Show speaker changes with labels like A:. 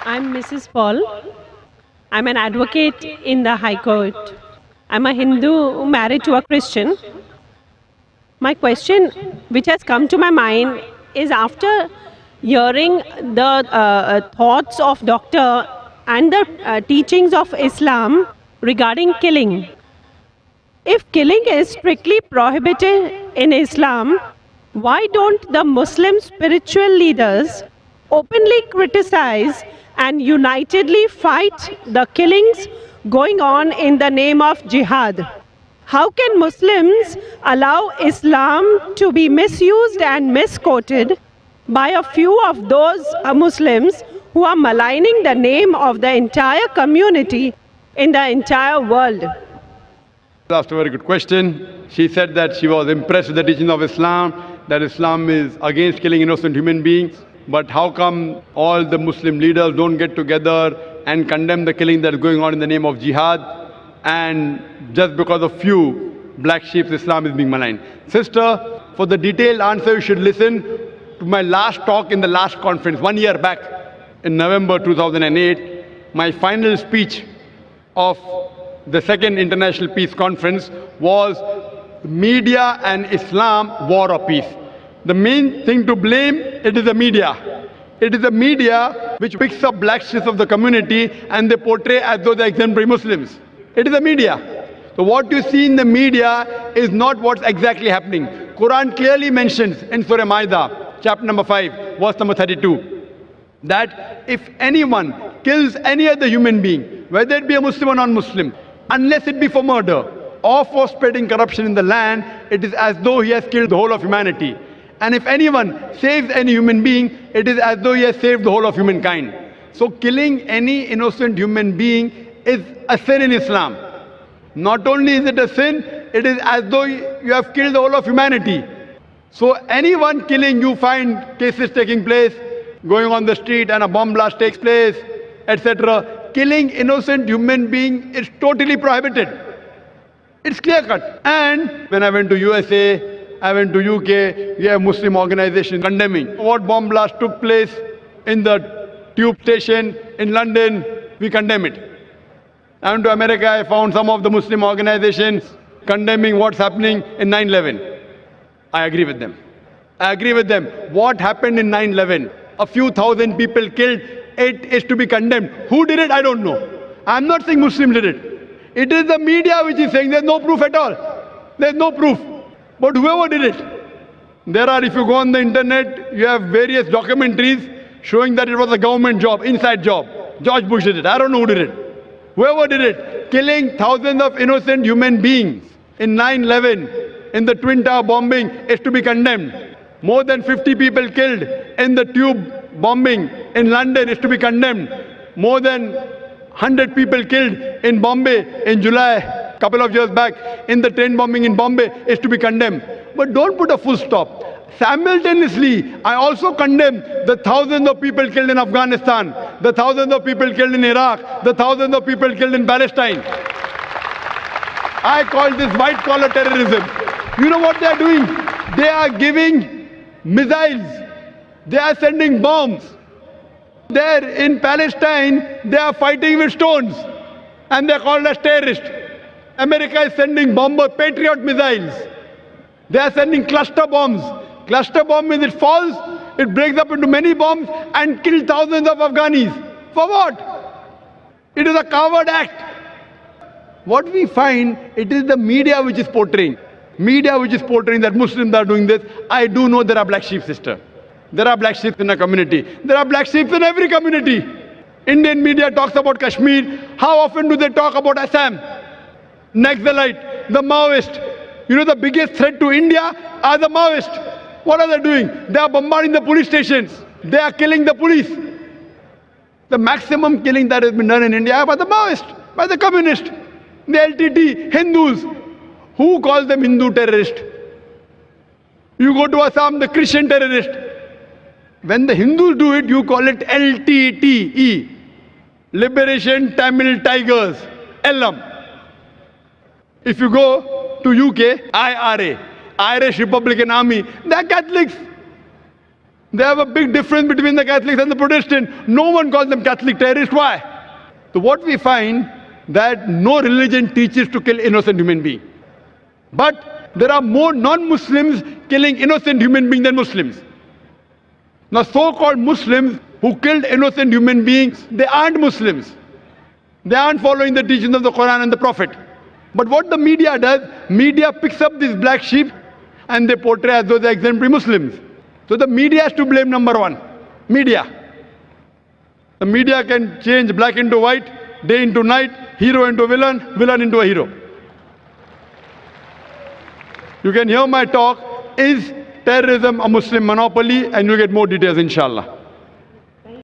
A: I'm Mrs. Paul. I'm an advocate in the High Court. I'm a Hindu married to a Christian. My question, which has come to my mind, is after hearing the thoughts of doctor and the teachings of Islam regarding killing. If killing is strictly prohibited in Islam, why don't the Muslim spiritual leaders openly criticize and unitedly fight the killings going on in the name of jihad? How can Muslims allow Islam to be misused and misquoted by a few of those Muslims who are maligning the name of the entire community in the entire world?
B: Asked a very good question. She said that she was impressed with the teaching of Islam, that Islam is against killing innocent human beings. But how come all the Muslim leaders don't get together and condemn the killing that is going on in the name of jihad? And just because of few black sheep, Islam is being maligned. Sister, for the detailed answer, you should listen to my last talk in the last conference, 1 year back in November 2008. My final speech of the second International Peace Conference was Media and Islam, War or Peace. The main thing to blame, it is the media. It is the media which picks up black sheep of the community and they portray as though they are exemplary Muslims. It is the media. So what you see in the media is not what's exactly happening. Quran clearly mentions in Surah Maida, chapter number 5, verse number 32, that if anyone kills any other human being, whether it be a Muslim or non-Muslim, unless it be for murder or for spreading corruption in the land, it is as though he has killed the whole of humanity. And if anyone saves any human being, it is as though he has saved the whole of humankind. So killing any innocent human being is a sin in Islam. Not only is it a sin, it is as though you have killed the whole of humanity. So anyone killing, you find cases taking place, going on the street and a bomb blast takes place, etc. Killing innocent human being is totally prohibited. It's clear cut. And when I went to USA, I went to UK, we have Muslim organizations condemning what bomb blast took place in the tube station in London. We condemn it. I went to America, I found some of the Muslim organizations condemning what's happening in 9/11. I agree with them. I agree with them. What happened in 9/11? A few thousand people killed. It is to be condemned. Who did it? I don't know. I'm not saying Muslims did it. It is the media which is saying there's no proof at all. There's no proof. But whoever did it, there are, if you go on the internet, you have various documentaries showing that it was a government job, inside job. George Bush did it. I don't know who did it. Whoever did it, killing thousands of innocent human beings in 9/11, in the Twin Tower bombing, is to be condemned. More than 50 people killed in the tube bombing in London is to be condemned. More than 100 people killed in Bombay in July, couple of years back, in the train bombing in Bombay is to be condemned. But don't put a full stop. Simultaneously, I also condemn the thousands of people killed in Afghanistan, the thousands of people killed in Iraq, the thousands of people killed in Palestine. I call this white-collar terrorism. You know what they are doing? They are giving missiles. They are sending bombs. There in Palestine, they are fighting with stones. And they are called as terrorists. America is sending bomber Patriot missiles. They are sending cluster bombs. Cluster bomb means it falls, it breaks up into many bombs and kills thousands of Afghanis. For what? It is a coward act. What we find, it is the media which is portraying. Media which is portraying that Muslims are doing this. I do know there are black sheep, sister. There are black sheep in a community. There are black sheep in every community. Indian media talks about Kashmir. How often do they talk about Assam? Naxalite, the Maoist. You know the biggest threat to India are the Maoists. What are they doing? They are bombarding the police stations. They are killing the police. The maximum killing that has been done in India by the Maoists, by the communists, the LTT, Hindus. Who calls them Hindu terrorists? You go to Assam, the Christian terrorist. When the Hindus do it, you call it LTTE. Liberation Tamil Tigers. LM. If you go to UK, IRA, Irish Republican Army, they are Catholics. They have a big difference between the Catholics and the Protestants. No one calls them Catholic terrorists. Why? So what we find, that no religion teaches to kill innocent human beings. But there are more non-Muslims killing innocent human beings than Muslims. Now so-called Muslims who killed innocent human beings, they aren't Muslims. They aren't following the teachings of the Quran and the Prophet. But what the media does, media picks up these black sheep and they portray as though they're exemplary Muslims. So the media has to blame, number one. Media. The media can change black into white, day into night, hero into villain, villain into a hero. You can hear my talk, Is Terrorism a Muslim Monopoly? And you'll get more details, inshallah.